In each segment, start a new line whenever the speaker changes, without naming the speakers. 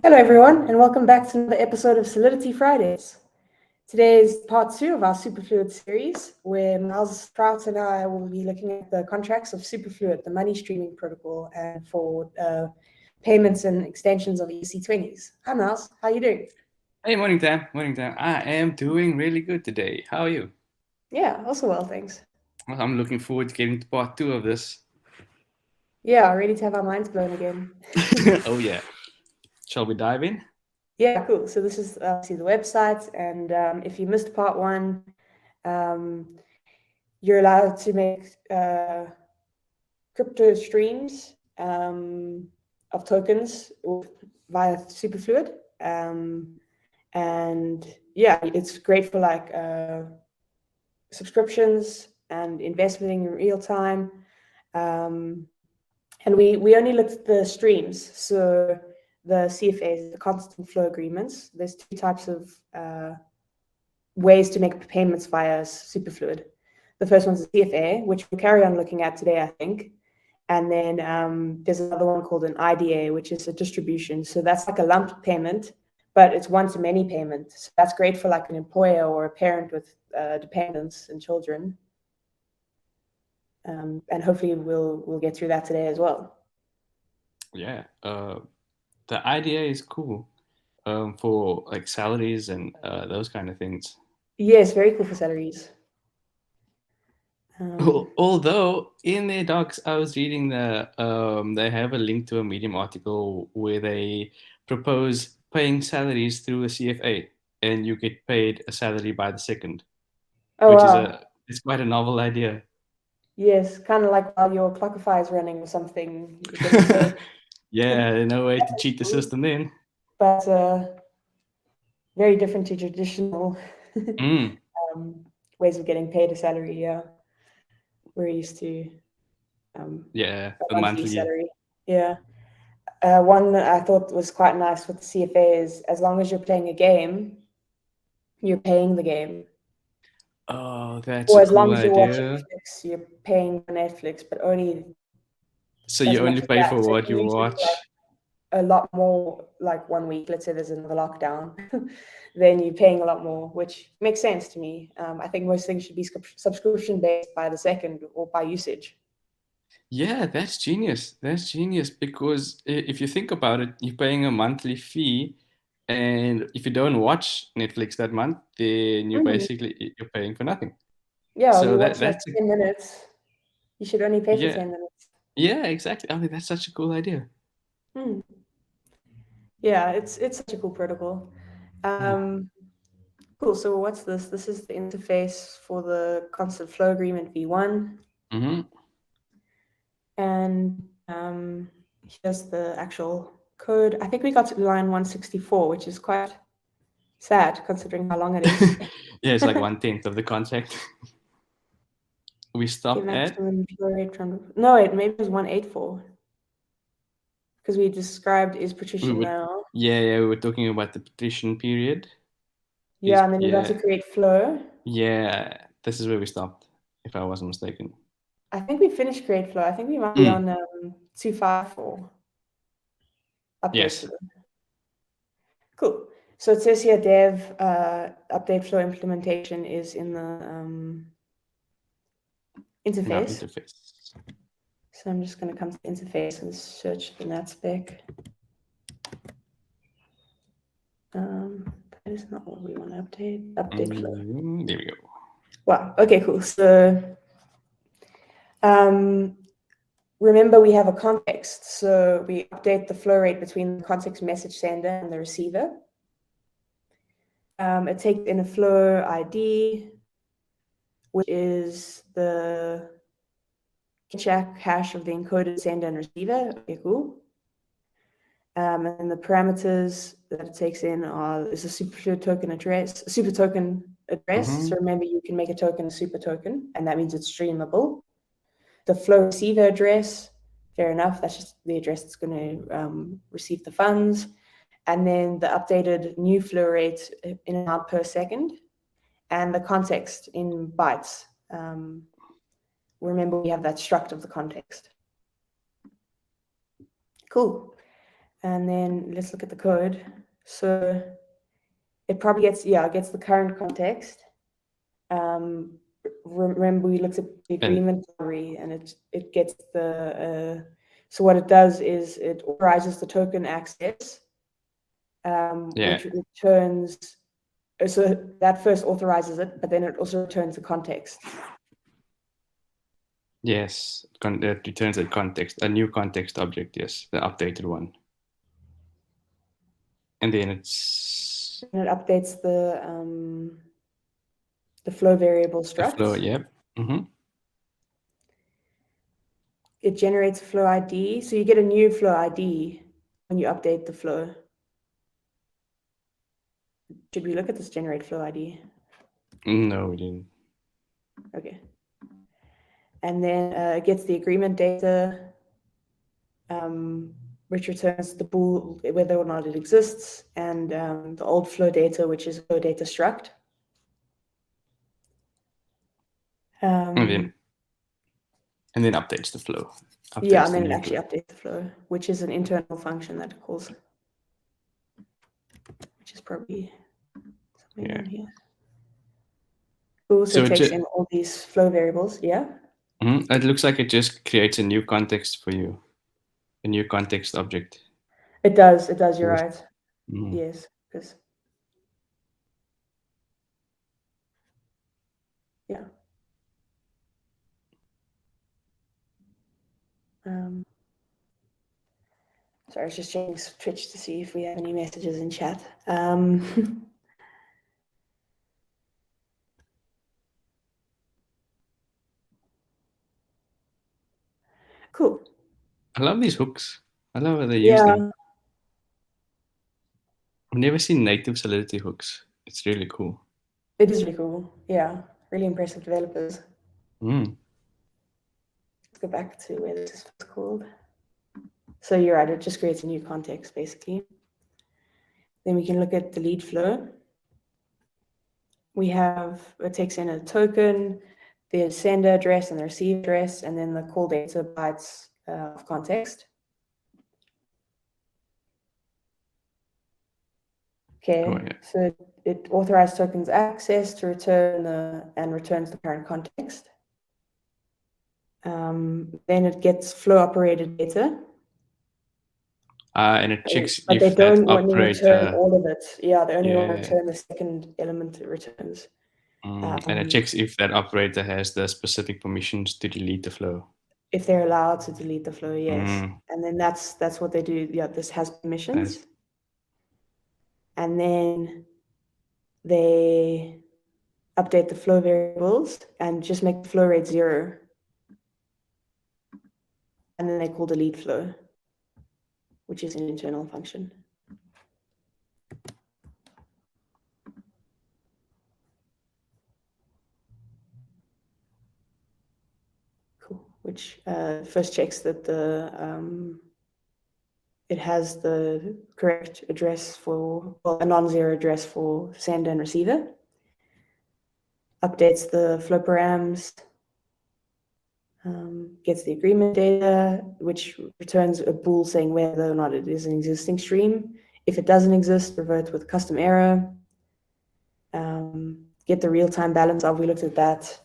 Hello, everyone, and welcome back to another episode of Solidity Fridays. Today is part 2 of our Superfluid series, where Myles, Traut, and I will be looking at the contracts of Superfluid, the money streaming protocol, and for payments and extensions of EC20s. Hi, Myles. How are you doing?
Hey, morning, Tam. Morning, Tam. I am doing really good today. How are you?
Yeah, also well, thanks.
Well, I'm looking forward to getting to part 2 of this.
Yeah, ready to have our minds blown again.
Oh, yeah. Shall we dive in?
Yeah, cool. So this is obviously the website, and if you missed part 1, um, you're allowed to make crypto streams of tokens via Superfluid. And yeah, it's great for like subscriptions and investing in real time. And we only looked at the streams. So the CFAs, the constant flow agreements, there's two types of ways to make payments via Superfluid. The first one's a CFA, which we'll carry on looking at today, I think. And then there's another one called an IDA, which is a distribution. So that's like a lump payment, but it's one-to-many payment. So that's great for like an employer or a parent with dependents and children. And hopefully we'll get through that today as well.
Yeah. The idea is cool for like salaries and those kind of things.
Yes, very cool for salaries.
Although in their docs, I was reading they have a link to a Medium article where they propose paying salaries through a CFA, and you get paid a salary by the second,
Oh,
which is
wow.
a it's quite a novel idea.
Yes, kind of like while your Clockify is running or something, you're getting paid.
Yeah, no way to cheat the system then.
But very different to traditional
Mm,
ways of getting paid a salary. Yeah, we're used to
yeah,
a
the
monthly
monthly.
salary. Yeah. One that I thought was quite nice with the CFA is as long as you're playing a game, you're paying the game.
Oh, that's
Or
a
as long
cool
as you're watching
idea.
Netflix, you're paying for Netflix, but only
So
as
you
much
only
as
pay
that.
for
So if
what
you
you
use it for like
watch.
a lot more, like 1 week, let's say there's another lockdown, then you're paying a lot more, which makes sense to me. I think most things should be subscription based by the second or by usage.
Yeah, that's genius. That's genius because if you think about it, you're paying a monthly fee, and if you don't watch Netflix that month, then
Mm.
you're paying for nothing.
Yeah, or
So
you watch like
that's
10 minutes, you should only pay for
yeah,
10 minutes.
yeah, exactly. I mean, that's such a cool idea.
Mm. Yeah, it's such a cool protocol.
Yeah.
Um, cool. So what's this? This is the interface for the constant flow agreement v1,
Hmm.
and here's the actual code. I think we got to line 164, which is quite sad considering how long it is.
Yeah, it's like 1/10 of the contract. We
Okay,
stopped at
maximum flow rate no, wait, maybe it was 184 because we described is
we
patrician
would
now.
yeah, we were talking about the petition period.
Yeah,
Is
and then we got to
yeah,
create flow.
yeah. This is where we stopped, if I wasn't mistaken.
I think we finished create flow. I think we might be
Mm,
on 254 update
yes.
flow. Cool. So it says here dev update flow implementation is in the
In our
interface.
interface.
So I'm just going to come to the interface and search the NAT spec. That is not what we want to update. Update flow.
There we go.
Wow. Okay, cool. So remember we have a context. So we update the flow rate between the context message sender and the receiver. It takes in a flow ID, which is the check hash of the encoded sender and receiver. Okay, cool. And the parameters that it takes in is a super token address, super token address.
Mm-hmm.
So remember, you can make a token a super token, and that means it's streamable. The flow receiver address, fair enough. That's just the address that's going to receive the funds. And then the updated new flow rate in and out per second, and the context in bytes. Remember, we have that struct of the context. Cool. And then let's look at the code. So it probably gets the current context. Remember we looked at the agreement library, and it gets the so what it does is it authorizes the token access, which returns. So that first authorizes it, but then it also returns the context.
Yes, it returns a context, a new context object. Yes, the updated one, and then it
updates the flow variable struct.
The flow, yep. Mm-hmm.
It generates a flow ID, so you get a new flow ID when you update the flow. Should we look at this generate flow ID?
No, we didn't.
Okay. And then it gets the agreement data, which returns the bool, whether or not it exists, and the old flow data, which is flow data struct.
And then updates the flow.
Yeah, and then it actually updates the flow, which is an internal function that it calls, which is probably something down here. Cool, so it takes in all these flow variables, yeah?
Mm-hmm. It looks like it just creates a new context for you, a new context object.
It does, you're right. Mm-hmm. Yes, because, yeah. Sorry, I was just checking Twitch to see if we have any messages in chat. Cool.
I love these hooks. I love how they use them. I've never seen native Solidity hooks. It's really cool.
It is really cool. Yeah, really impressive developers. Let's go back to where this is called. So you're right, it just creates a new context, basically. Then we can look at the lead flow. We have, it takes in a token, the sender address and the receiver address, and then the call data bytes of context. Okay, so it authorized tokens access to return and returns the current context. Then it gets flow operated data.
And it checks
but
if
they don't
that
want to return
operator.
all of it. Yeah, they only want to return the second element it returns.
And it checks if that operator has the specific permissions to delete the flow.
If they're allowed to delete the flow, yes. And then that's what they do. Yeah, this has permissions. And then they update the flow variables and just make the flow rate 0. And then they call delete flow, which is an internal function. Cool. Which first checks that it has the correct address for, well, a non-zero address for sender and receiver. Updates the flow params. Gets the agreement data, which returns a bool saying whether or not it is an existing stream. If it doesn't exist, revert with custom error. Get the real-time balance of, we looked at that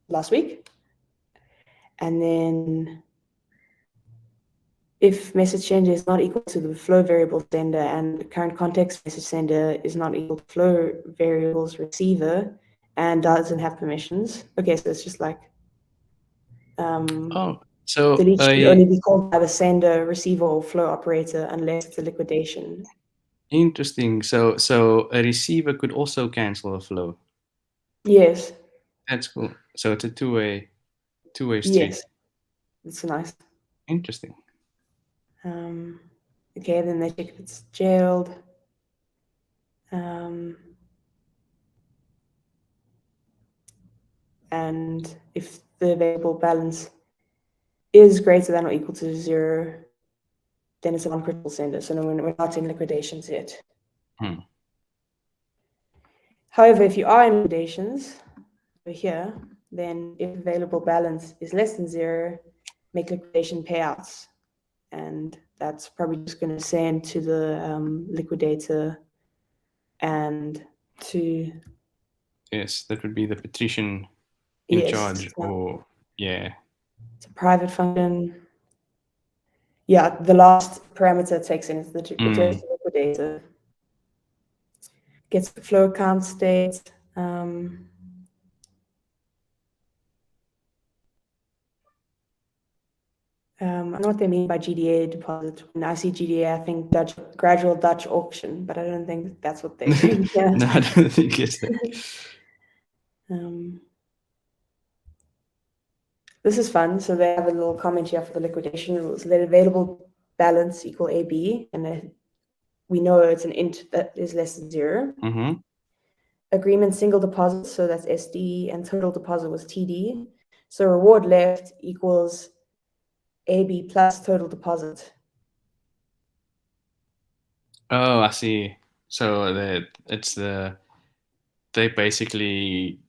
last week. And then if message sender is not equal to the flow variable sender and current context message sender is not equal to flow variables receiver and doesn't have permissions. Okay, so it's just like
so
delete should only be called by the sender, receiver, or flow operator unless it's a liquidation.
Interesting. So a receiver could also cancel a flow.
Yes.
That's cool. So it's a two-way street.
Yes. It's nice.
Interesting.
Okay, then they check if it's jailed. And if the available balance is greater than or equal to 0, then it's a non-critical sender. So no, we're not in liquidations yet. However, if you are in liquidations over here, then if available balance is less than 0, make liquidation payouts. and that's probably just going to send to the liquidator and to...
Yes, that would be the patrician in
Yes,
charge, or yeah.
It's a private function. Yeah, the last parameter it takes in is the return to liquidator. Gets the flow account state. I don't know what they mean by GDA deposit. When I see GDA, I think gradual Dutch auction, but I don't think that's what they're doing here.
No, I don't think it's that.
This is fun. So they have a little comment here for the liquidation rules. Let available balance equal AB, and we know it's an int that is less than 0.
Mm-hmm.
Agreement single deposit, so that's SD, and total deposit was TD. So reward left equals AB plus total deposit.
Oh, I see. So they basically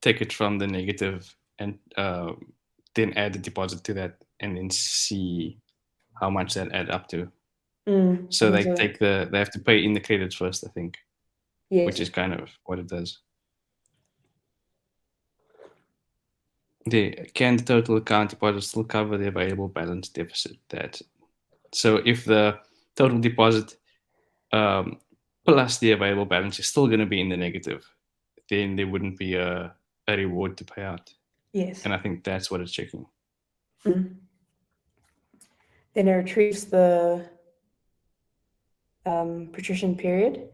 take it from the negative and then add the deposit to that, and then see how much that add up to. So they have to pay in the credits first, I think. Yes. Which is kind of what it does. Can the total account deposit still cover the available balance deficit? So if the total deposit plus the available balance is still going to be in the negative, then there wouldn't be a reward to pay out.
Yes.
And I think that's what it's checking.
Then it retrieves the patrician period.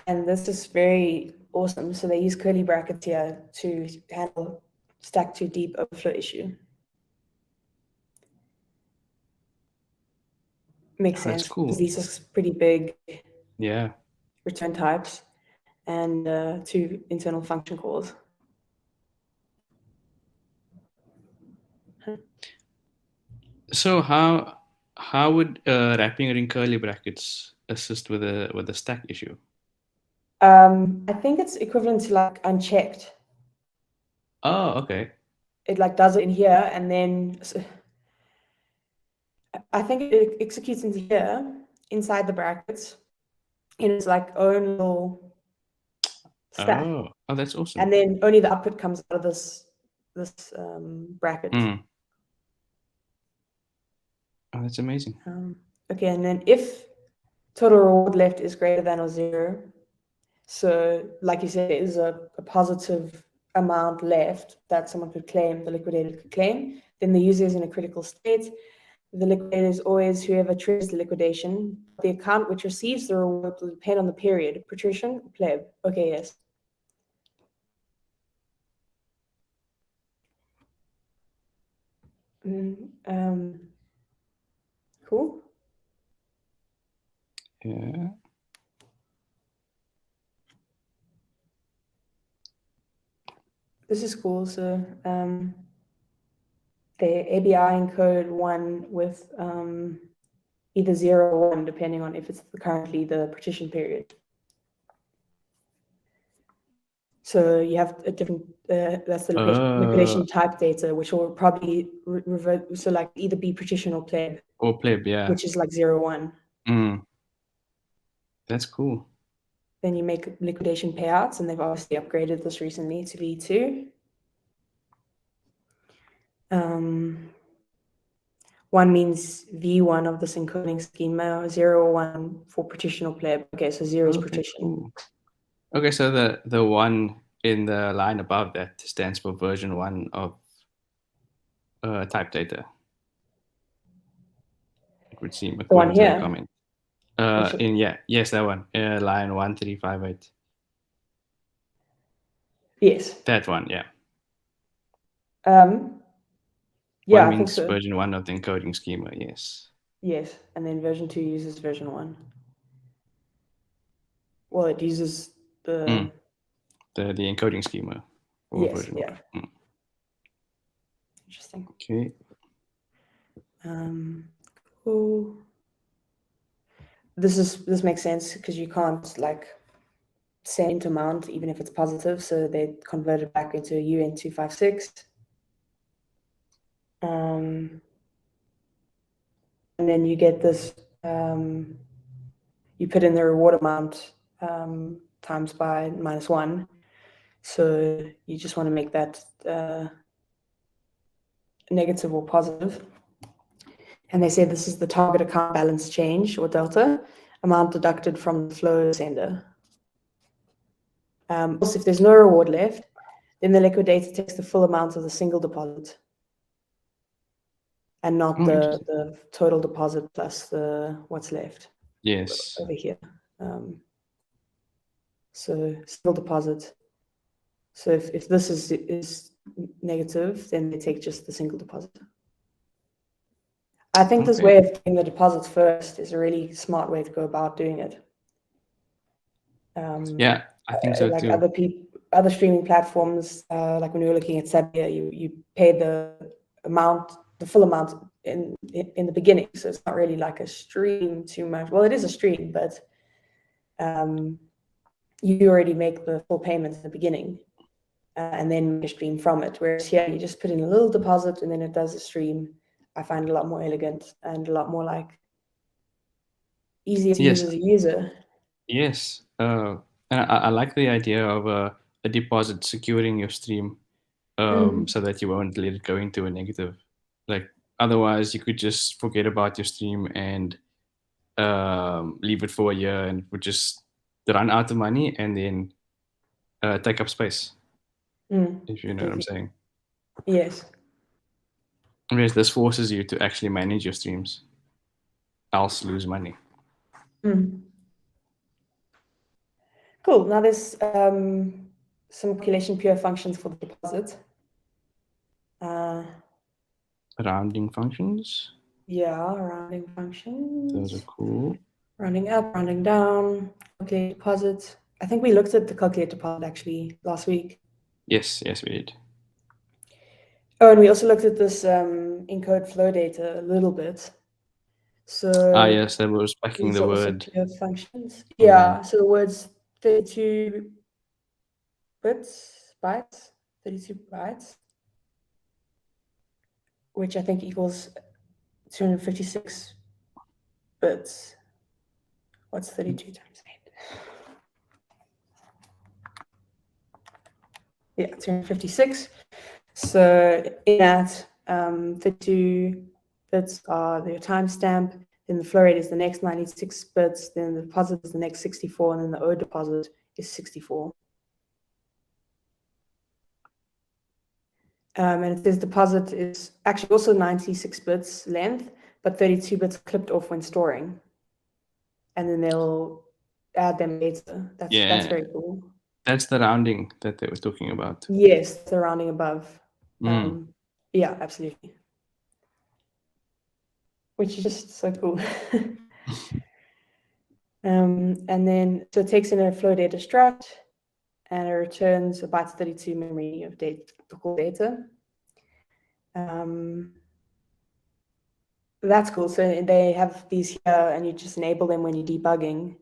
And this is very awesome. So they use curly brackets here to handle stack too deep overflow issue. Makes sense. That's cool. Because these are pretty big return types and 2 internal function calls.
So how would wrapping it in curly brackets assist with the stack issue?
I think it's equivalent to like unchecked.
Oh, okay.
It like does it in here, and then I think it executes into here inside the brackets in its like own little stack.
Oh, that's awesome.
And then only the output comes out of this bracket.
Oh, that's amazing.
Okay, and then if total reward left is greater than or 0, so like you said, there is a positive amount left that someone could claim, the liquidator could claim, then the user is in a critical state. The liquidator is always whoever triggers the liquidation. The account which receives the reward will depend on the period, patrician or pleb. Okay, yes. Cool.
Yeah.
This is cool. So the ABI encode one with either 0 or 1, depending on if it's currently the partition period. So you have a different, that's the liquidation type data, which will probably revert, so like either be partition or pleb.
Or pleb, yeah.
Which is like 0, 1.
That's cool.
Then you make liquidation payouts, and they've obviously upgraded this recently to V2. 1 means V1 of this encoding schema, 0 or 1 for partition or pleb. Okay, so 0 is partition.
Cool. Okay, so the 1 in the line above that stands for version 1 of type data. It would seem according to the comment. Yes, that one. Line 1358.
Yes.
That one, yeah.
Yeah,
I think so. Version 1 of the encoding schema, yes.
Yes, and then version 2 uses version 1. Well, it uses the
encoding schema.
Yes, version 1. Interesting.
Okay.
Cool. This makes sense because you can't like send int amount even if it's positive, so they convert it back into UN256. and then you get this. You put in the reward amount times by -1. So you just want to make that negative or positive. And they say this is the target account balance change, or delta, amount deducted from the flow sender. Also, if there's no reward left, then the liquidator takes the full amount of the single deposit and not the total deposit plus what's left.
Yes.
Over here. So single deposit. So if this is negative, then they take just the single deposit. I think this way of doing the deposits first is a really smart way to go about doing it.
Yeah, I think so
like
too.
Other streaming platforms, like when you were looking at Sabia, you pay the full amount in the beginning. So it's not really like a stream too much. Well, it is a stream, but you already make the full payment in the beginning, and then make a stream from it. Whereas here, you just put in a little deposit and then it does a stream. I find it a lot more elegant and a lot more like easier to use as a user.
Yes. And I like the idea of a deposit securing your stream, so that you won't let it go into a negative. Like otherwise, you could just forget about your stream and leave it for a year, and it would just run out of money and then take up space. If you know what I'm saying.
Yes.
Whereas this forces you to actually manage your streams, else lose money.
Cool. Now there's some calculation pure functions for the deposit.
Rounding functions.
Yeah, rounding functions.
Those are cool.
Rounding up, rounding down, calculate deposit. I think we looked at the calculate deposit actually last week.
Yes, we did.
Oh, and we also looked at this encode flow data a little bit. So
yes, that was packing the word.
Pure functions. Yeah, so the word's 32 bytes, 32 bytes, which I think equals 256 bits. What's 32 times 8? Yeah, 256. So in that, 32 bits are the timestamp, then the flow rate is the next 96 bits, then the deposit is the next 64, and then the O deposit is 64. And it says deposit is actually also 96 bits length, but 32 bits clipped off when storing. And then they'll add them later. That's very cool.
That's the rounding that they were talking about.
Yes, the rounding above. Yeah, absolutely. Which is just so cool. And then, so it takes in a flow data struct, and it returns a bytes 32 memory of data. That's cool. So they have these here, and you just enable them when you're debugging,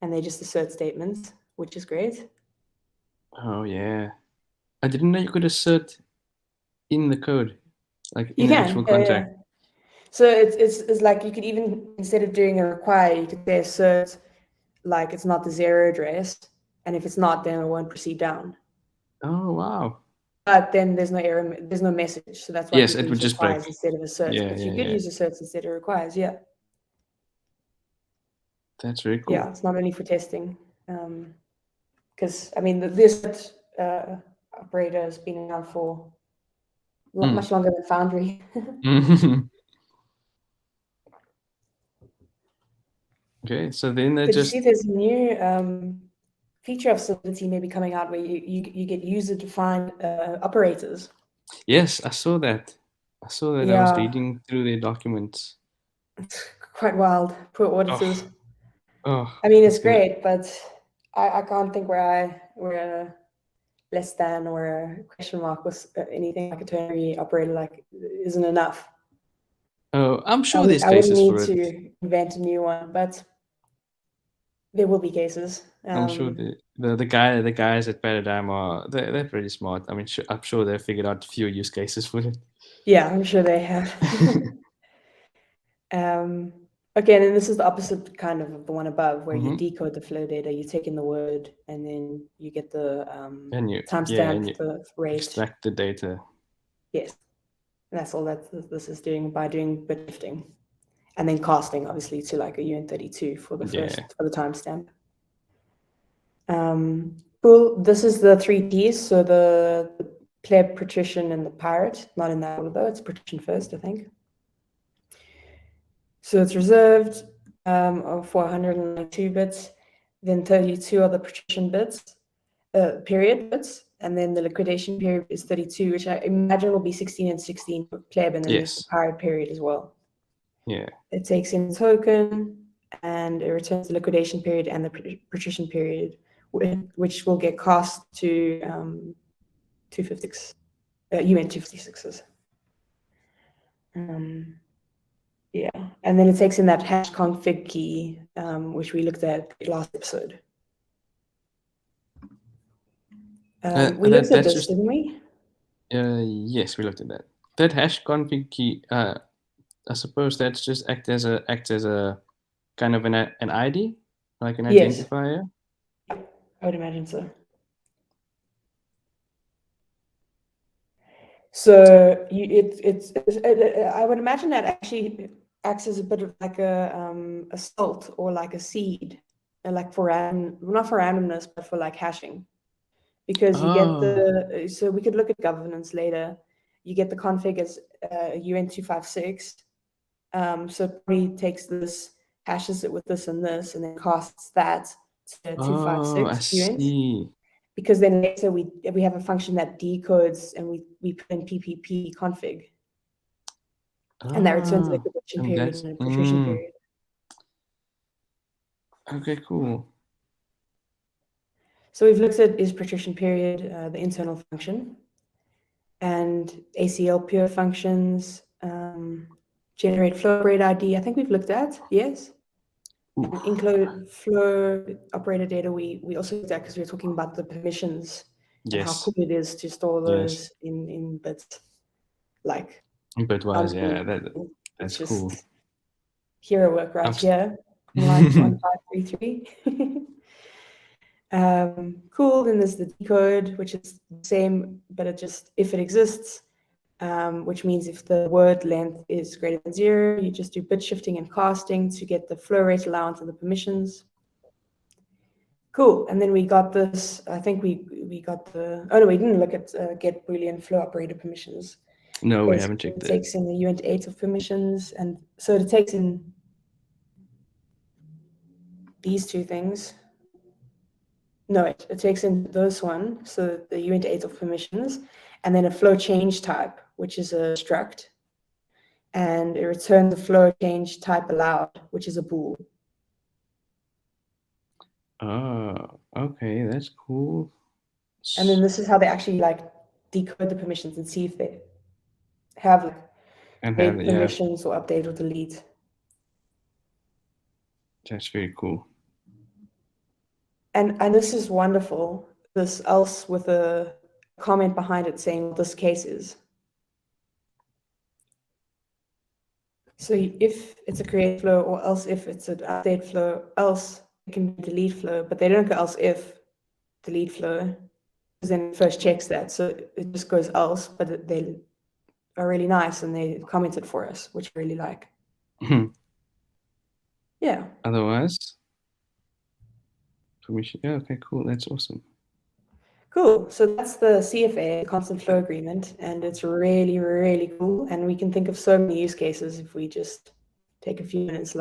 and they just assert statements, which is great.
Oh yeah, I didn't know you could assert in the code, like in
the
actual contract.
Yeah. So it's like you could even, instead of doing a require, you could say assert like it's not the 0 address, and if it's not, then it won't proceed down.
Oh wow.
But then there's no error, there's no message, so that's why
yes, it would just break
instead of asserts.
Yeah,
but you could use asserts instead of requires. Yeah.
That's very cool.
Yeah, it's not only for testing, because I mean this operator has been around for much longer than Foundry.
Okay, so then they
Did you see there's a new feature of Solidity maybe coming out where you get user-defined operators?
Yes, I saw that. I was reading through their documents.
It's quite wild. Poor auditors.
Oh,
I mean, it's great, but I can't think where a less than or a question mark was anything like a ternary operator like isn't enough.
Oh, I'm sure there's cases for it.
I wouldn't need to invent a new one, but there will be cases.
I'm sure the guys at Paradigm they're pretty smart. I mean, I'm sure they figured out a few use cases for it.
Yeah, I'm sure they have. Okay, and then this is the opposite kind of the one above, where you
Mhm.
decode the flow data. You take in the word, and then you get the
And you
timestamp, the rate.
extract the data.
Yes, and that's all that this is doing by doing bit shifting, and then casting obviously to like a UN32 for the
Yeah.
for the timestamp. Cool. This is the 3 Ps. So the pleb, patrician, and the pirate. Not in that order though. It's patrician first, I think. So it's reserved for 192 bits, then 32 are the patrician bits, period bits, and then the liquidation period is 32, which I imagine will be 16 and 16 for pleb, and then there's the
Yes.
pirate period as well.
Yeah.
It takes in token, and it returns the liquidation period and the patrician period, which will get cast to 256, UN 256s. Yeah, and then it takes in that hash config key, which we looked at last episode. We looked at this, didn't we?
Yes, we looked at that. That hash config key. I suppose that's just acts as a kind of an ID, like an
Yes,
identifier.
I would imagine so. So I would imagine that actually acts as a bit of like a salt or like a seed, like for not for randomness, but for like hashing, because you get the so we could look at governance later. You get the config as UN256. So it probably takes this, hashes it with this and this, and then casts that to
Oh, I
256 units.
see.
Because then later we have a function that decodes and we put in PPP config, and that returns a liquidation
And
period
that's
and a patrician period.
okay. Cool.
So we've looked at is patrician period the internal function, and ACL pure functions, generate flow rate ID. I think we've looked at, yes. And include flow operator data. We also looked at because we were talking about the permissions and how
Yes.
cool it is to store those in bits, like
Bitwise, yeah,
it's
that's
just
cool.
hero work right
I'm
here on line 1533. Cool. Then there's the decode, which is the same, but it just if it exists, which means if the word length is greater than 0, you just do bit shifting and casting to get the flow rate allowance and the permissions. Cool. And then we got this. I think we got the. Oh no, we didn't look at get Boolean flow operator permissions.
No, we haven't checked
It
that.
takes in the uint8 of permissions, and so it takes in these two things. No, it takes in this one, so the uint8 of permissions, and then a flow change type, which is a struct, and it returns the flow change type allowed, which is a bool.
Oh, okay, that's cool.
And then this is how they actually like decode the permissions and see if they have like made permissions or update or delete.
That's very cool.
And this is wonderful. This else with a comment behind it saying what this case is. So if it's a create flow, or else if it's an update flow, else it can be delete flow, but they don't go else if delete flow, because then it first checks that. So it just goes else, but they are really nice and they commented for us, which I really like. Yeah.
Otherwise, permission. Yeah, okay, cool. That's awesome.
Cool. So that's the CFA, constant flow agreement, and it's really, really cool. And we can think of so many use cases if we just take a few minutes.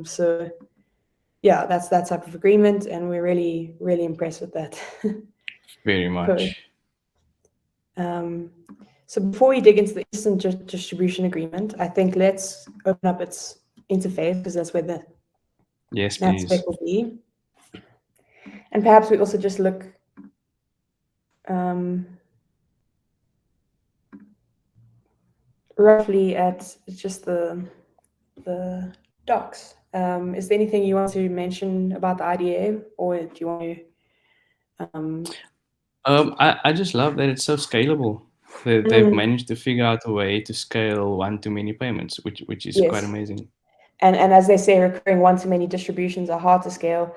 So yeah, that's that type of agreement, and we're really, really impressed with that.
Very much.
Code. So before we dig into the instant distribution agreement, I think let's open up its interface, because that's where the that spec will be. And perhaps we also just look roughly at just the docs. Is there anything you want to mention about the IDA, or do you want to?
I just love that it's so scalable. They've managed to figure out a way to scale one-to-many payments, which is quite
Yes.
amazing.
And as they say, recurring one-to-many distributions are hard to scale.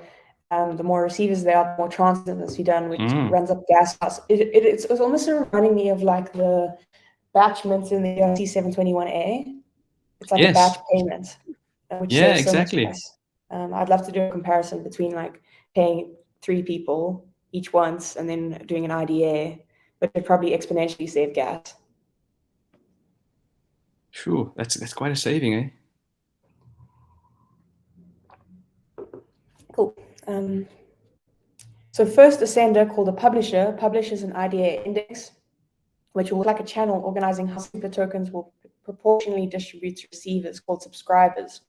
The more receivers there are, the more transit has to be done, which runs up gas costs. It's almost reminding me of like the batch mints in the ERC 721A. It's like a batch payment, which saves so much less. I'd love to do a comparison between like paying 3 people each once and then doing an IDA, but it'd probably exponentially save gas.
Sure, that's quite a saving, eh?
Cool. So first, a sender called a publisher publishes an IDA index, which will look like a channel organizing how super tokens will proportionally distribute to receivers called subscribers.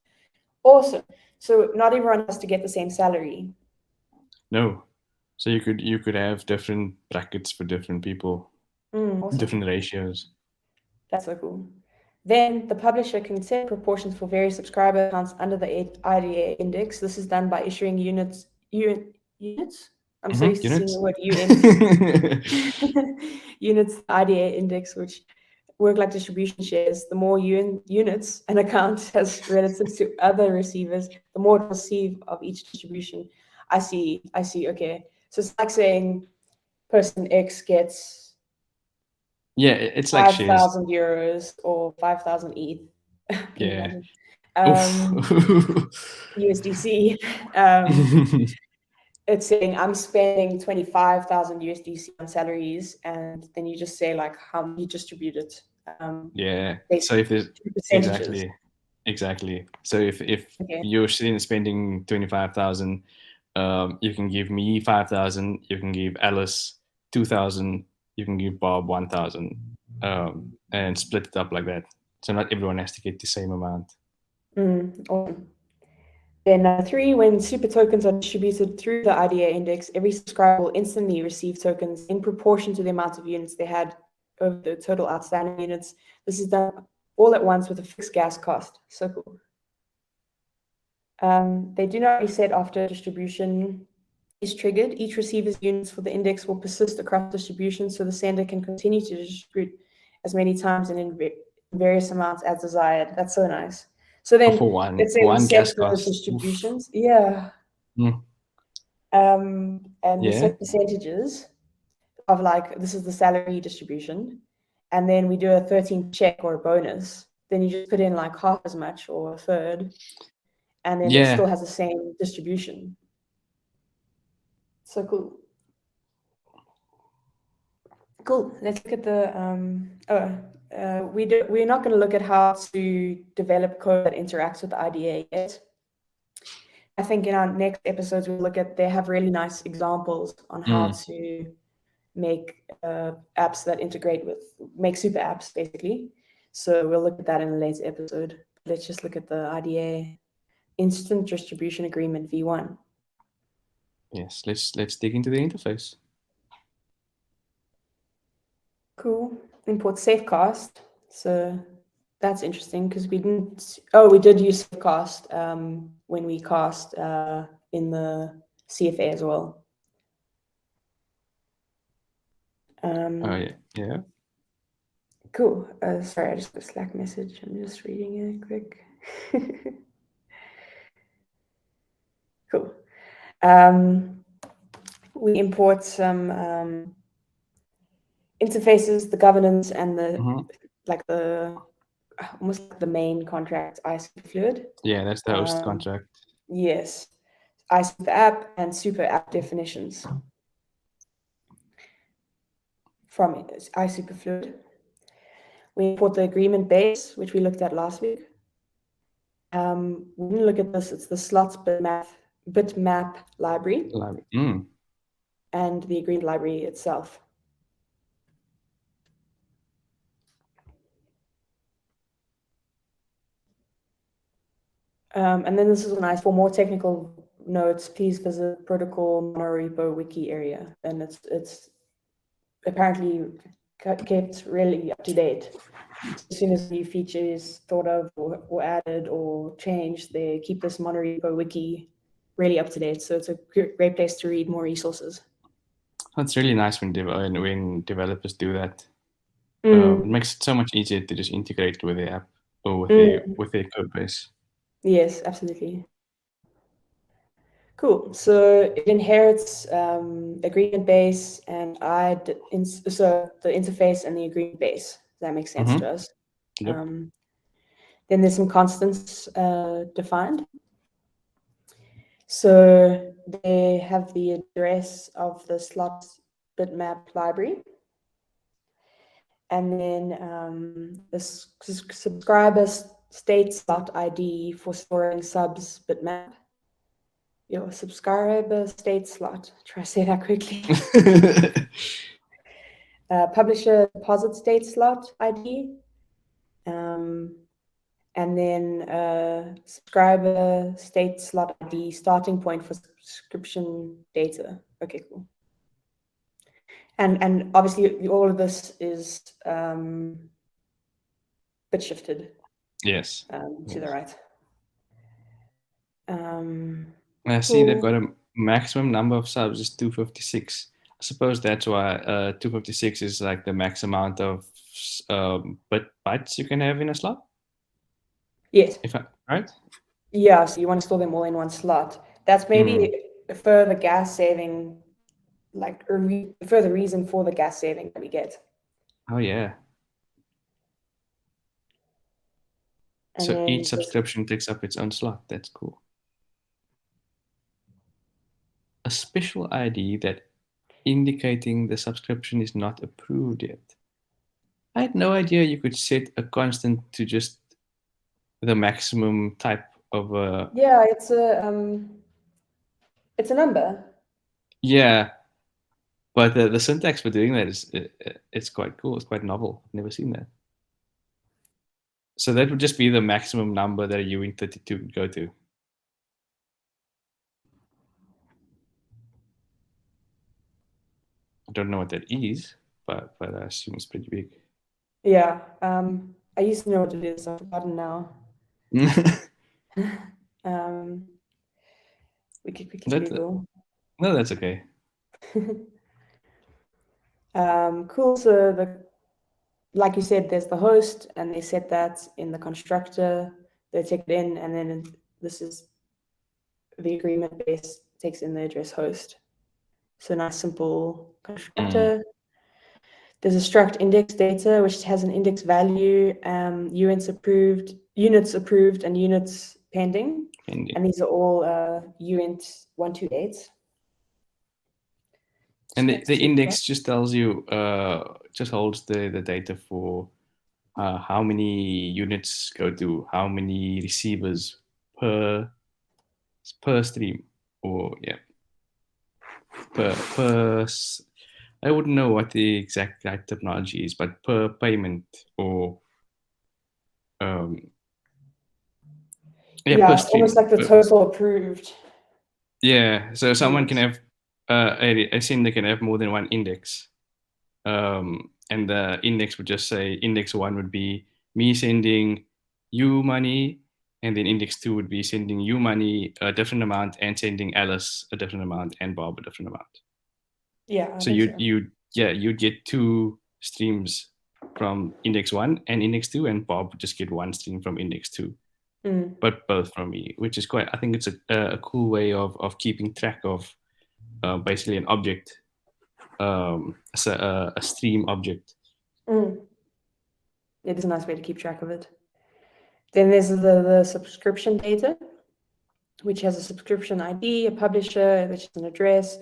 Awesome. So not everyone has to get the same salary.
No. So you could have different brackets for different people,
Awesome.
different ratios.
That's so cool. Then the publisher can set proportions for various subscriber accounts under the IDA index. This is done by issuing units? I'm so used to seeing the word units. Units, IDA index, which work like distribution shares. The more units an account has relative to other receivers, the more it will receive of each distribution. I see. Okay. So it's like saying person X gets
it's like shares.
5,000 euros or 5,000 ETH. Can you imagine? USDC. It's saying I'm spending 25,000 USDC on salaries, and then you just say like how you distribute it.
So if there's exactly. So if you're sitting spending 25,000, you can give me 5,000. You can give Alice 2,000. You can give Bob 1,000, and split it up like that. So not everyone has to get the same amount.
Awesome. Then 3, when super tokens are distributed through the IDA index, every subscriber will instantly receive tokens in proportion to the amount of units they had over the total outstanding units. This is done all at once with a fixed gas cost. So cool. They do not reset after distribution is triggered. Each receiver's units for the index will persist across distribution, so the sender can continue to distribute as many times and in various amounts as desired. That's so nice. So then, let's say we set the distributions. And we set percentages of like, this is the salary distribution. And then we do a 13th check or a bonus. Then you just put in like half as much or a third. And then it still has the same distribution. So cool. Cool. Let's look at the, we're not going to look at how to develop code that interacts with the IDA yet. I think in our next episodes, we'll look at, they have really nice examples on how to make apps that integrate with, make super apps, basically. So we'll look at that in a later episode. Let's just look at the IDA Instant Distribution Agreement V1.
Yes, let's dig into the interface.
Cool. Import Safecast. So that's interesting because we did use Safecast when we cast in the CFA as well.
Yeah.
Cool. Sorry, I just got a Slack message. I'm just reading it quick. Cool. We import some interfaces, the governance, and the almost like the main contract, iSuperfluid.
Yeah, that's the host contract.
Yes, iSuper app and super app definitions from iSuperfluid. We import the agreement base, which we looked at last week. We didn't look at this. It's the slots bitmap library and the agreement library itself. And then this is nice. For more technical notes, please visit protocol monorepo wiki area. And it's apparently kept really up to date. As soon as new feature is thought of or added or changed, they keep this monorepo wiki really up to date. So it's a great place to read more resources.
That's really nice when developers do that. It makes it so much easier to just integrate with the app or with their code base.
Yes, absolutely. Cool. So it inherits agreement base and so the interface and the agreement base. That makes sense to us.
Yep.
Then there's some constants defined. So they have the address of the slot bitmap library. And then the subscriber state slot ID for storing subs bitmap. Your subscriber state slot. Try to say that quickly. Publisher deposit state slot ID. And then subscriber state slot ID starting point for subscription data. Okay, cool. And obviously all of this is bit shifted.
Yes.
To the right.
I see they've got a maximum number of subs is 256. I suppose that's why 256 is like the max amount of bytes you can have in a slot.
Yes.
Right?
Yeah, so you want to store them all in one slot. That's maybe a further gas saving, like a further reason for the gas saving that we get.
Oh yeah. And so each subscription takes up its own slot. That's cool. A special ID that indicating the subscription is not approved yet. I had no idea you could set a constant to just the maximum type of a.
Yeah, it's a number.
Yeah, but the syntax for doing that is it's quite cool. It's quite novel. I've never seen that. So that would just be the maximum number that a Uint32 would go to. I don't know what that is, but I assume it's pretty big.
Yeah, I used to know what it is. I've forgotten now. We could quickly Google.
No, that's okay.
Cool. So like you said, there's the host, and they set that in the constructor. They take it in, and then this is the agreement base takes in the address host. So nice, simple constructor. There's a struct index data, which has an index value, units approved, and units pending. And these are all uint 128.
And the index just tells you, just holds the data for how many units go to how many receivers per stream, or yeah, per I wouldn't know what the exact right terminology is, but per payment or per stream.
Almost like the total approved.
Yeah, so someone can have a sender can have more than one index, and the index would just say index 1 would be me sending you money, and then index 2 would be sending you money a different amount and sending Alice a different amount and Bob a different amount.
Yeah.
So you'd get two streams from index 1 and index 2, and Bob would just get one stream from index 2, but both from me, which is I think it's a cool way of keeping track of basically an object, a stream object.
It is a nice way to keep track of it. Then there's the subscription data, which has a subscription ID, a publisher, which is an address,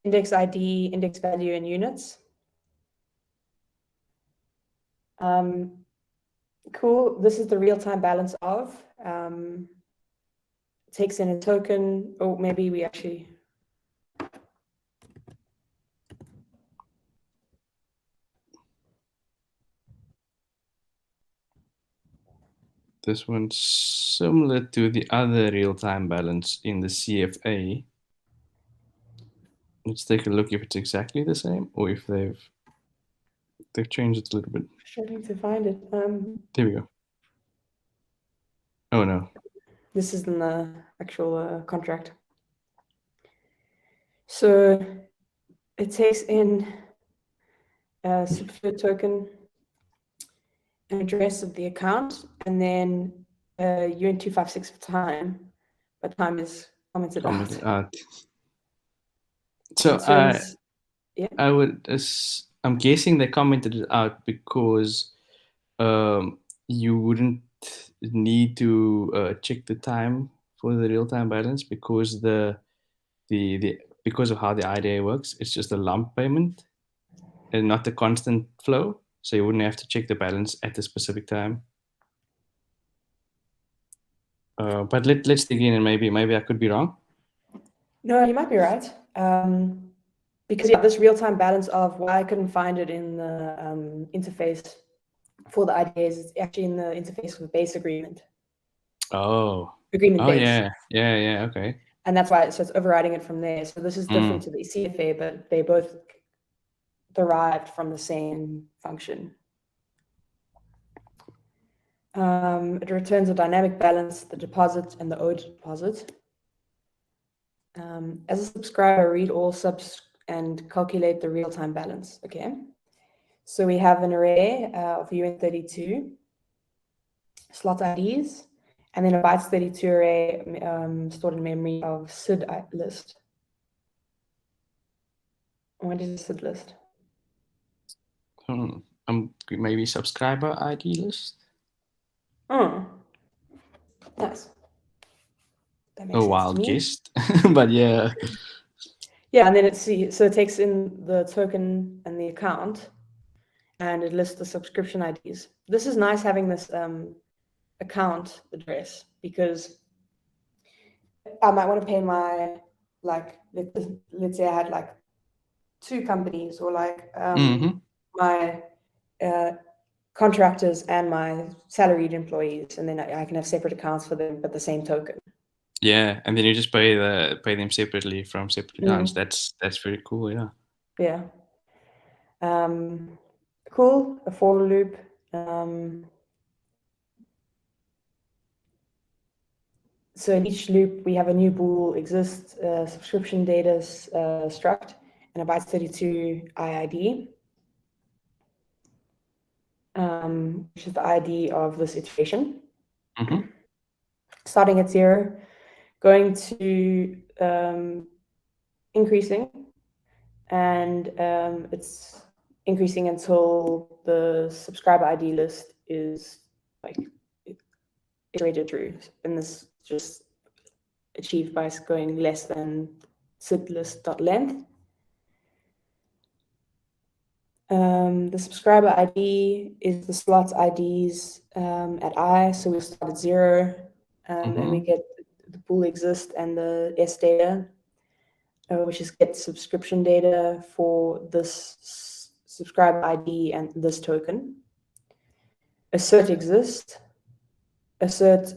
index ID, index value, and units. Cool. This is the real-time balance of. Takes in a token, or maybe we actually.
This one's similar to the other real-time balance in the CFA. Let's take a look if it's exactly the same or if they've changed it a little bit.
Struggling to find it.
There we go. Oh no.
This is in the actual contract. So it takes in a Superfluid token, an address of the account, and then UN256 for time, but time is commented out.
So
Yeah.
I'm guessing they commented it out because you wouldn't need to check the time for the real-time balance because because of how the IDA works, it's just a lump payment and not a constant flow. So you wouldn't have to check the balance at a specific time. But let's dig in, and maybe I could be wrong.
No, you might be right. Because this real-time balance of why I couldn't find it in the interface for the IDAs is actually in the interface for the base agreement. Agreement base.
Yeah, okay.
And that's why it's overriding it from there. So this is different to the CFA, but they both derived from the same function. It returns a dynamic balance, the deposit and the owed deposit. As a subscriber, read all subs and calculate the real-time balance. Okay. So we have an array of UN32 slot IDs, and then a bytes 32 array stored in memory of SID list. What is a SID list?
Maybe subscriber ID list.
Oh, nice. That makes
A
sense
wild
to me.
guess, but yeah.
Yeah, and then it takes in the token and the account, and it lists the subscription IDs. This is nice having this account address because I might want to pay my, like, let's say I had like 2 companies or like my contractors and my salaried employees, and then I can have separate accounts for them, but the same token.
Yeah, and then you just pay them separately from separate accounts. That's very cool. Yeah.
Yeah. Cool. A for loop. So in each loop, we have a new bool exist, subscription data struct, and a bytes 32 IID, which is the ID of this iteration. Starting at 0, going to increasing, and it's increasing until the subscriber ID list is like iterated through, and this just achieved by going less than SID list.length. The subscriber ID is the slot IDs at I, so we start at 0, and we get the pool exist and the S data, which is get subscription data for this subscriber ID and this token. Assert exist, assert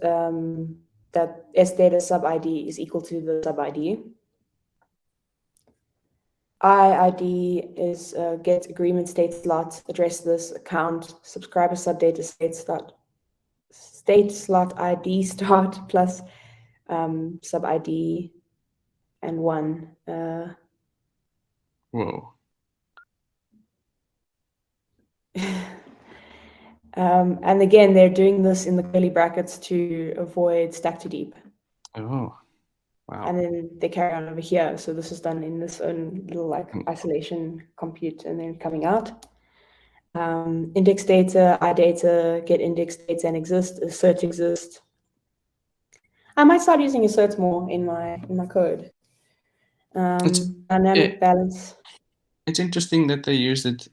that S data sub ID is equal to the sub ID. IID is get agreement state slot, address this account, subscriber sub data state slot ID start plus sub ID and 1.
Whoa.
And again, they're doing this in the curly brackets to avoid stack to deep.
Oh, wow.
And then they carry on over here. So this is done in this own little like isolation compute and then coming out. Index data, iData, get index data and exist, assert exist. I might start using asserts more in my code. Dynamic balance.
It's interesting that they used it.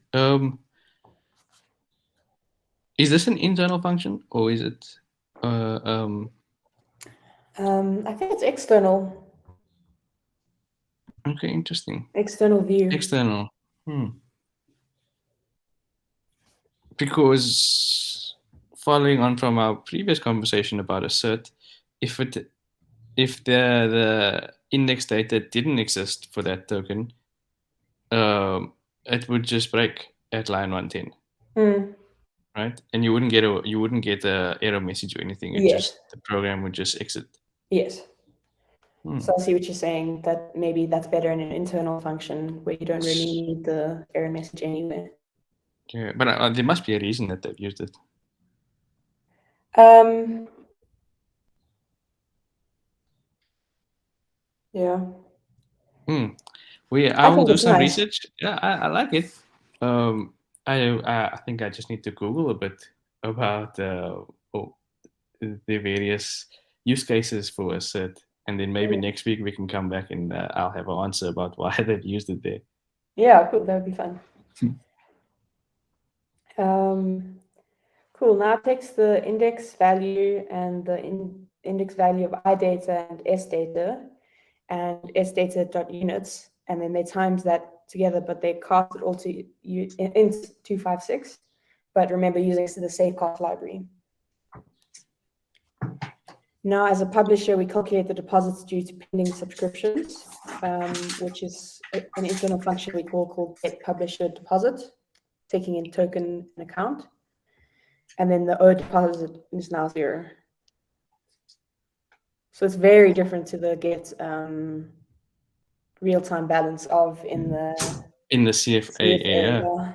Is this an internal function or is it?
I think it's external.
Okay, interesting.
External view.
External. Because following on from our previous conversation about assert, if the index data didn't exist for that token, it would just break at line 110. Right, and you wouldn't get a error message or anything. The program would just exit.
Yes. So I see what you're saying, that maybe that's better in an internal function where you don't really need the error message anyway.
Yeah, but there must be a reason that they've used it.
Yeah.
I will
think
do
it's
some
nice.
research. Yeah, I like it. I think I just need to Google a bit about the various use cases for a cert, and then maybe next week we can come back and I'll have an answer about why they've used it there.
Yeah, cool. That would be fun. Cool. Now it takes the index value and the index value of iData and sData and sData.units, and then they times that together, but they cast it all to int 256. But remember, using the safecast library. Now, as a publisher, we calculate the deposits due to pending subscriptions, which is an internal function we called get publisher deposit, taking in token and account. And then the O deposit is now 0. So it's very different to the get real-time balance of in the
CFA area.
Yeah.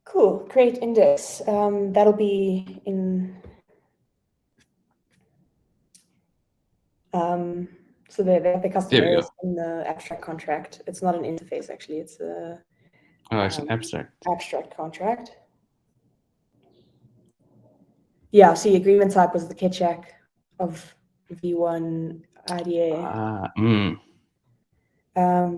Cool. Create index. That'll be in. So the custom areas in the abstract contract. It's not an interface actually. It's a.
It's an abstract.
Abstract contract. Yeah. See, agreement type was the Ketchak of V1 IDA.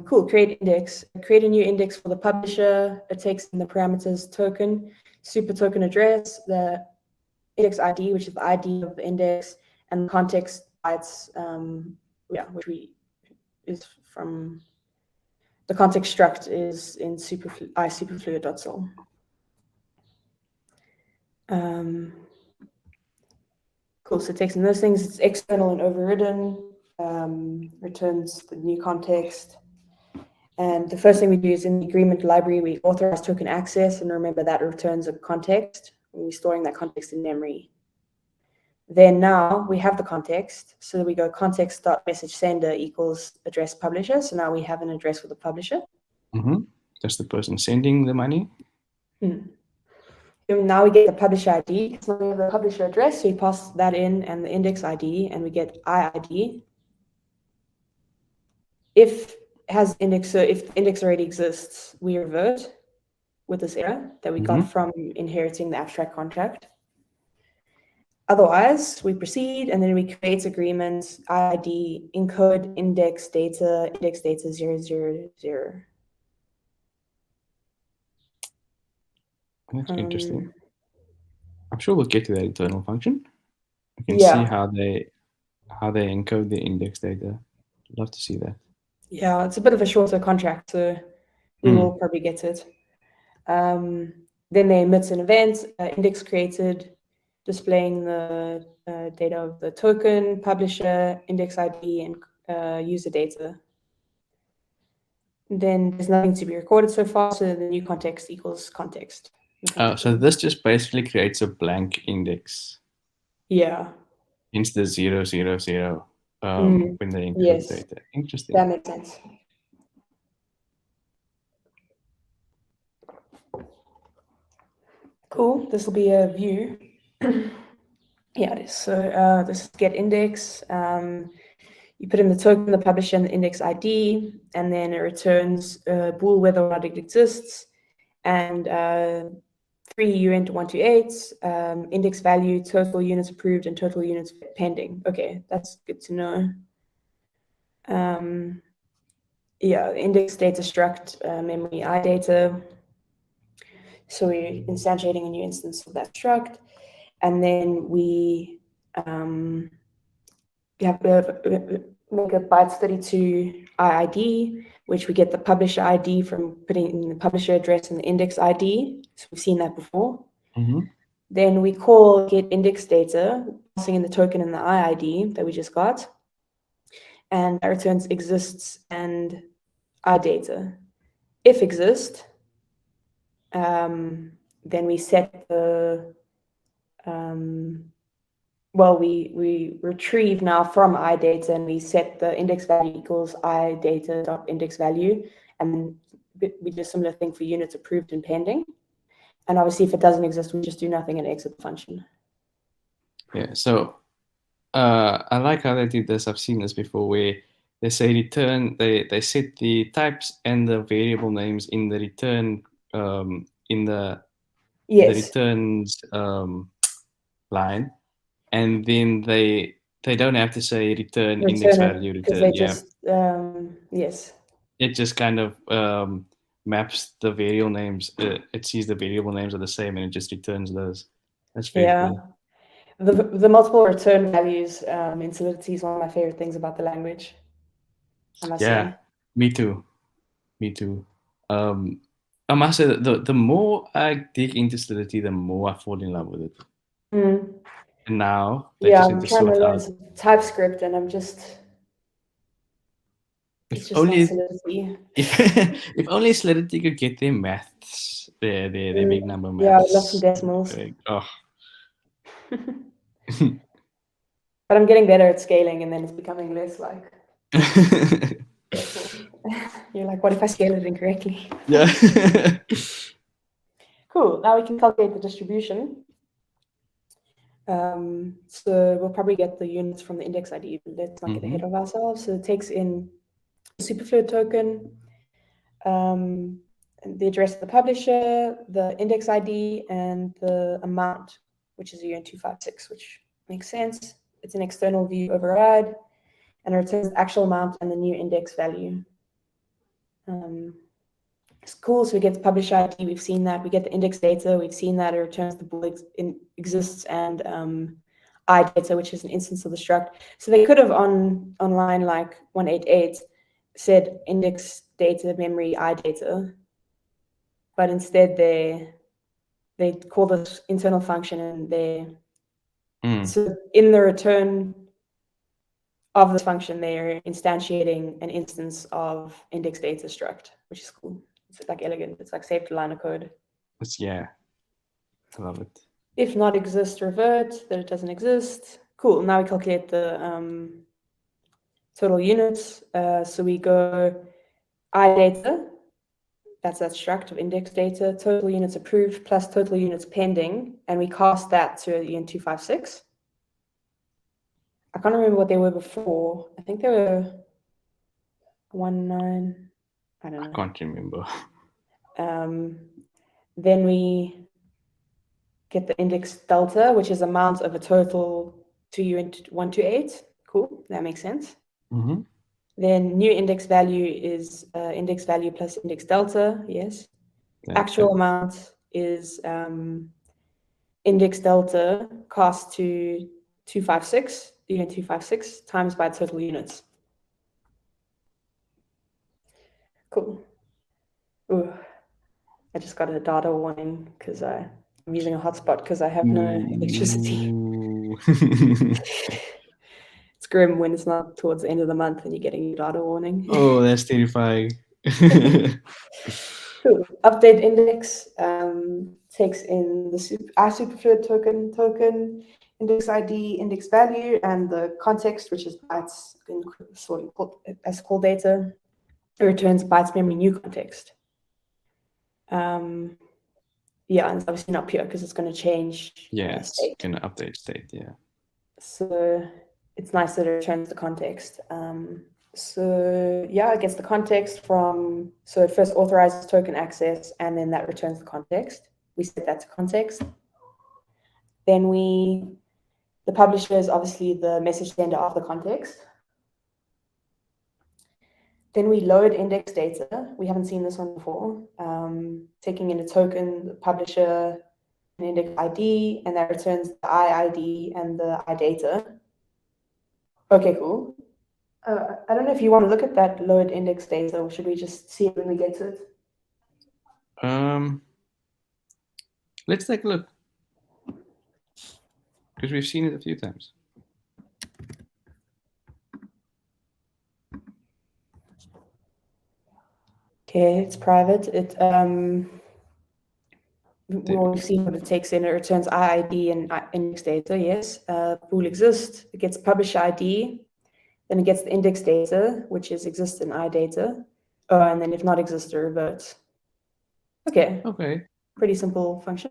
Cool. Create index. Create a new index for the publisher. It takes in the parameters token, super token address, the index ID, which is the ID of the index, and the context bytes, which is from the context struct is in superfluid.sol. Cool. So it takes in those things. It's external and overridden. Returns the new context. And the first thing we do is in the agreement library, we authorize token access. And remember that returns a context. We're storing that context in memory. Then now we have the context. So we go context.message sender equals address publisher. So now we have an address for the publisher.
That's the person sending the money.
And now we get the publisher ID. So we have the publisher address. So we pass that in and the index ID, and we get IID. If the index already exists, we revert with this error that we got from inheriting the abstract contract. Otherwise, we proceed, and then we create agreements, ID, encode, index data 000.
That's interesting. I'm sure we'll get to that internal function. I can see how they encode the index data. I'd love to see that.
Yeah, it's a bit of a shorter contract, so we will probably get it. Then they emit an event, index created, displaying the data of the token, publisher, index ID, and user data. Then there's nothing to be recorded so far, so the new context equals context.
So this just basically creates a blank index.
Yeah.
Hence the 000 when they encode data. Interesting.
That makes sense. Cool. This will be a view. Yeah, it is. So this is get index. You put in the token, the publisher, and the index ID, and then it returns bool whether or not it exists, and 3 uint 128, index value, total units approved, and total units pending. Okay, that's good to know. Yeah, index data struct memory iData. So we're instantiating a new instance of that struct, and then we have make a bytes 32 IID, which we get the publisher ID from putting in the publisher address and the index ID. So we've seen that before. Then we call get index data, passing in the token and the IID that we just got, and that returns exists and iData. If exist, then we set the we retrieve now from iData, and we set the index value equals iData.index value, and we do a similar thing for units approved and pending. And obviously, if it doesn't exist, we just do nothing and exit the function.
Yeah, so I like how they did this. I've seen this before where they say return, they set the types and the variable names in the return, in the returns line, and then they don't have to say return index value
because
return.
they just yes.
It just kind of maps the variable names. It sees the variable names are the same and it just returns those. That's very cool.
The multiple return values in Solidity is one of my favorite things about the language, I must say.
Me too. Me too. I must say that the more I dig into Solidity, the more I fall in love with it. And now they just need
I'm
to
trying to
sort
learn
out.
some TypeScript, and I'm just it's just not Solidity.
If only Solidity could get their maths, their big number maths.
Yeah, I would love some decimals.
Oh.
But I'm getting better at scaling, and then it's becoming less like. You're like, what if I scale it incorrectly?
Yeah.
Cool. Now we can calculate the distribution. So we'll probably get the units from the index ID, but let's not get ahead of ourselves. So it takes in the Superfluid token, the address of the publisher, the index ID, and the amount, which is UN256, which makes sense. It's an external view override, and it returns the actual amount and the new index value. It's cool. So we get the publisher ID, we've seen that. We get the index data, we've seen that. It returns the bool exists and I data, which is an instance of the struct. So they could have on line like 188 said index data memory I data, but instead they call this internal function, and so in the return of this function, they're instantiating an instance of index data struct, which is cool. It's like elegant. It's like saved line of code.
Yeah, I love it.
If not exist, revert that it doesn't exist. Cool. Now we calculate the total units. So we go I data. That's that struct of index data. Total units approved plus total units pending, and we cast that to UN256. I can't remember what they were before. I think they were 19. I don't know.
I can't remember.
Then we get the index delta, which is amount of a total to UN128. Cool, that makes sense. Then new index value is index value plus index delta. Yes. Actual amount is index delta cast to 256, UN256 times by total units. Cool. Ooh, I just got a data warning because I'm using a hotspot because I have no electricity. It's grim when it's not towards the end of the month and you're getting a data warning.
Oh, that's terrifying.
Cool. Update index takes in the Superfluid token, index ID, index value, and the context, which is bytes as call data. It returns bytes memory new context. Yeah, and it's obviously not pure because it's going to change.
Yeah, it's going to update state. Yeah.
So it's nice that it returns the context. So yeah, it gets the context from, so it first authorizes token access and then that returns the context. We set that to context. Then the publisher is obviously the message sender of the context. Then we load index data. We haven't seen this one before. Taking in a token, the publisher, an index ID, and that returns the IID and the IData. Okay, cool. I don't know if you want to look at that load index data, or should we just see it when we get to it?
Let's take a look, because we've seen it a few times.
Okay, it's private. We've seen what it takes in. It returns IID and index data. Yes, pool exists. It gets publisher ID. Then it gets the index data, which is exists in IData. And then if not exists, it reverts. Okay.
Okay.
Pretty simple function.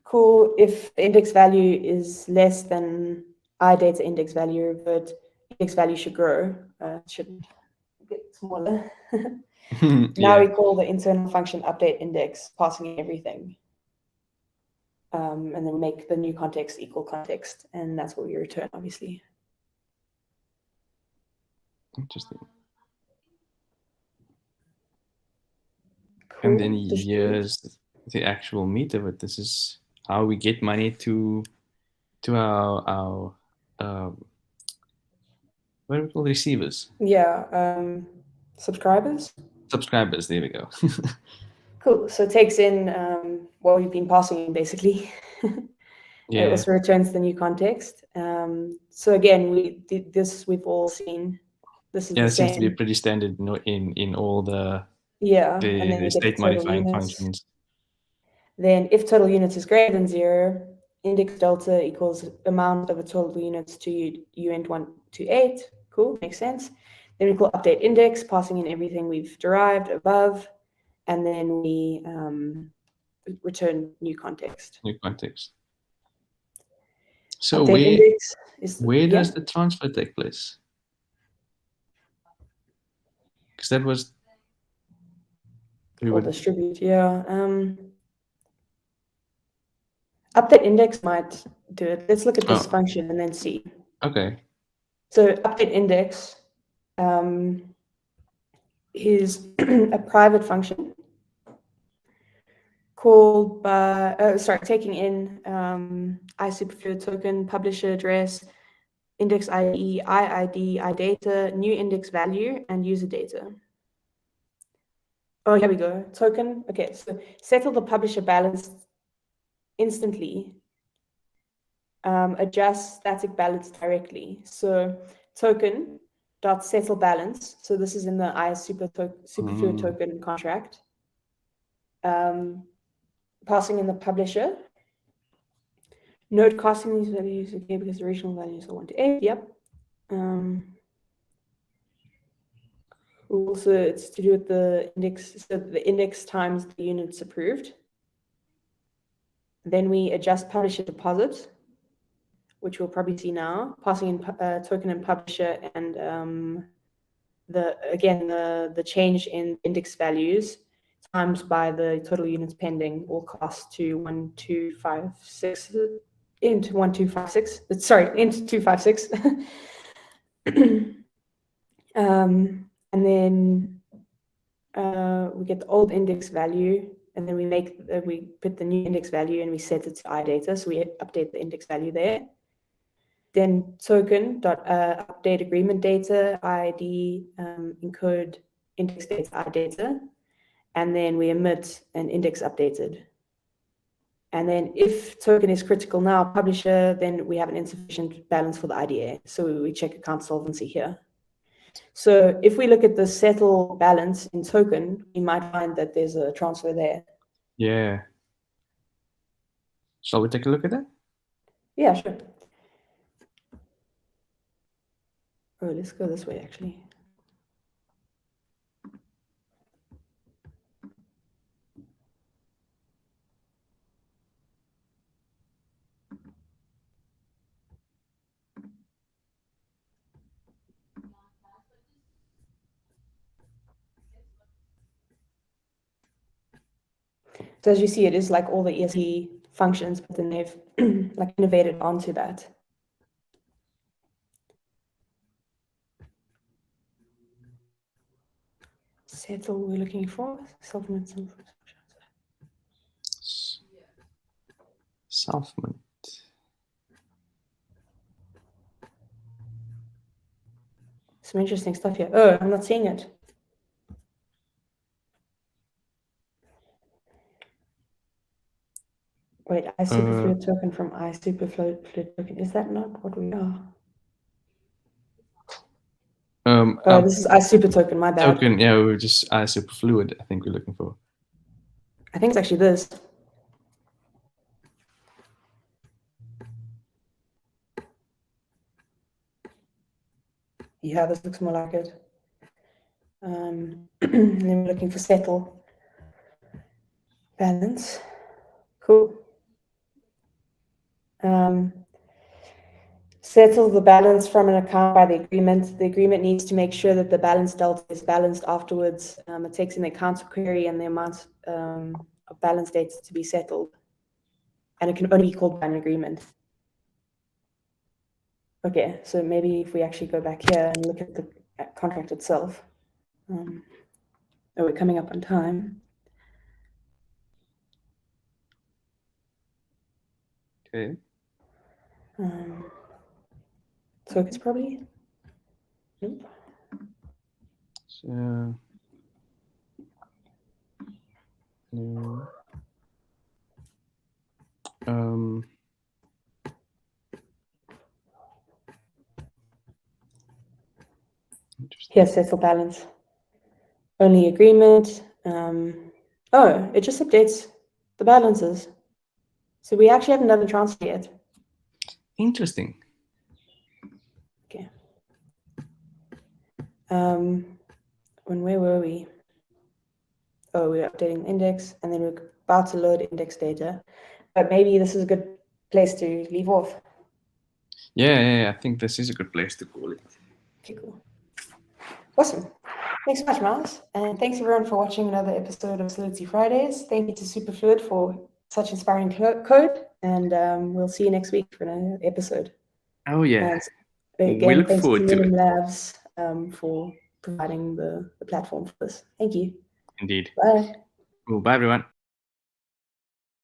Cool. If the index value is less than idata index value, but index value should grow, should get smaller. Now we call the internal function update index, passing in everything. And then we make the new context equal context, and that's what we return, obviously.
Interesting.
Cool.
And then here's the actual meat of it. This is how we get money to our what are we called, receivers?
Yeah, subscribers.
Subscribers. There we go.
Cool. So it takes in what we've been passing in, basically. It also returns the new context. So again, we've all seen. This is the
it
same.
seems to be pretty standard in all the
and then we get
state
the total
modifying
units.
functions.
Then if total units is greater than 0, index delta equals amount of a total units to uint 1 to 8. Cool, makes sense. Then we call update index, passing in everything we've derived above, and then we return new context.
New context. So
update index is
where does the transfer take place? Because that was
distribute. Update index might do it. Let's look at this function and then see.
Okay.
So update index is a private function called by taking in iSuperfluid token, publisher address, index ID, IID, IData, new index value, and user data. Oh, here we go. Token. Okay, so settle the publisher balance instantly. Adjust static balance directly. So token dot settle balance. So this is in the Superfluid token contract. Passing in the publisher. Note casting these values, okay, because the original values are 1 to 8. Yep. Also, it's to do with the index, so the index times the units approved. Then we adjust publisher deposit, which we'll probably see now, passing in token and publisher, and the change in index values times by the total units pending or cost to 1256 into 1256. Sorry, into 256. And then we get the old index value, and then we put the new index value and we set it to iData, so we update the index value there. Then token dot update agreement data ID encode index data iData, and then we emit an index updated. And then if token is critical now, publisher, then we have an insufficient balance for the IDA. So we check account solvency here. So if we look at the settle balance in token, we might find that there's a transfer there.
Yeah. Shall we take a look at that?
Yeah, sure. Oh, let's go this way, actually. So as you see, it is like all the ESP functions, but then they've like innovated onto that. Settle we're looking for. Self-mint.
Self-mint.
Some interesting stuff here. Oh, I'm not seeing it. Wait, iSuperfluid token from iSuperfluid token. Is that not what we are? This is iSuper token, my bad.
Token, yeah, we're just iSuperfluid, I think we're looking for.
I think it's actually this. Yeah, this looks more like it. And then we're looking for settle balance. Cool. Settle the balance from an account by the agreement. The agreement needs to make sure that the balance delta is balanced afterwards. It takes in the accounts query and the amount of balance data to be settled. And it can only be called by an agreement. Okay, so maybe if we actually go back here and look at the contract itself. Oh, we're coming up on time.
Okay.
Focus probably. Nope.
So, no.
Here, settle balance. Only agreement. Oh, it just updates the balances. So we actually haven't done the transfer yet.
Interesting.
Okay. Where were we? Oh, we're updating the index, and then we're about to load index data. But maybe this is a good place to leave off.
Yeah, I think this is a good place to call it.
Okay, cool. Awesome. Thanks so much, Myles. And thanks everyone for watching another episode of Solidity Fridays. Thank you to Superfluid for such inspiring code. And we'll see you next week for another episode.
Oh, yeah.
And again,
we look
thanks
forward to it.
Labs for providing the platform for this. Thank you.
Indeed.
Bye.
Well, bye, everyone.